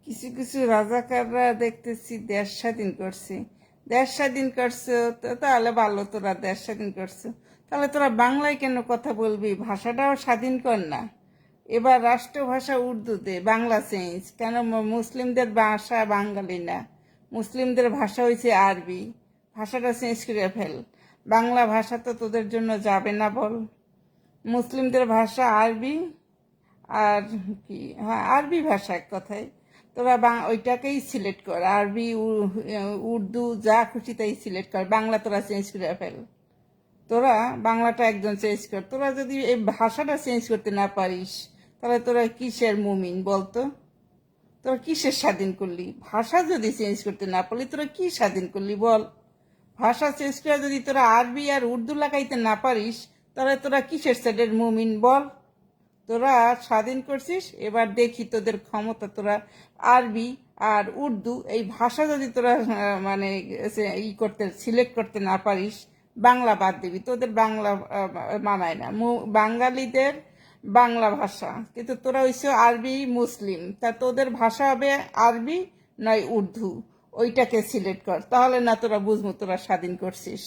কিছু কিছু রাজাকাররা দেখতেছি দেশ স্বাধীন করছে। দেশ স্বাধীন করছো তো তাহলে ভালো, তোরা দেশ স্বাধীন করছো, তাহলে তোরা বাংলায় কেন কথা বলবি? ভাষাটাও স্বাধীন কর না। এবার রাষ্ট্রভাষা উর্দু দে, বাংলা চেঞ্জ কেন? মুসলিমদের ভাষা বাঙালি না, মুসলিমদের ভাষা হয়েছে আরবি। ভাষাটা চেঞ্জ করে ফেল। বাংলা ভাষা তো তোদের জন্য যাবে না, বল। মুসলিমদের ভাষা আরবি। আর কি, হ্যাঁ আরবি ভাষা এক কথায়। তোরা ওইটাকেই সিলেক্ট কর, আরবি উর্দু যা খুশি তাই সিলেক্ট কর, বাংলা তোরা চেঞ্জ করে ফেল। তোরা বাংলাটা একজন চেঞ্জ কর। তোরা যদি এই ভাষাটা চেঞ্জ করতে না পারিস, তাহলে তোরা কিসের মুমিন বলতো? তোরা কিসের স্বাধীন করলি? ভাষা যদি চেঞ্জ করতে না পারলি তোরা কি স্বাধীন করলি বল? ভাষা চেঞ্জ করে যদি তোরা আরবি আর উর্দু লাগাইতে না পারিস, তাহলে তোরা কিসের সাইডের মুমিন বল? তোরা স্বাধীন করছিস, এবার দেখি তোদের ক্ষমতা। তোরা আরবি আর উর্দু এই ভাষা যদি তোরা মানে করতে সিলেক্ট করতে না পারিস, বাংলা বাদ দিবি। তোদের বাংলা মানায় না, বাঙালিদের বাংলা ভাষা। কিন্তু তোরা হইছ আরবি মুসলিম, তা তোদের ভাষা হবে আরবি নয় উর্দু। ওইটাকে সিলেক্ট কর, তাহলে না তোরা বুঝবো তোরা স্বাধীন করছিস।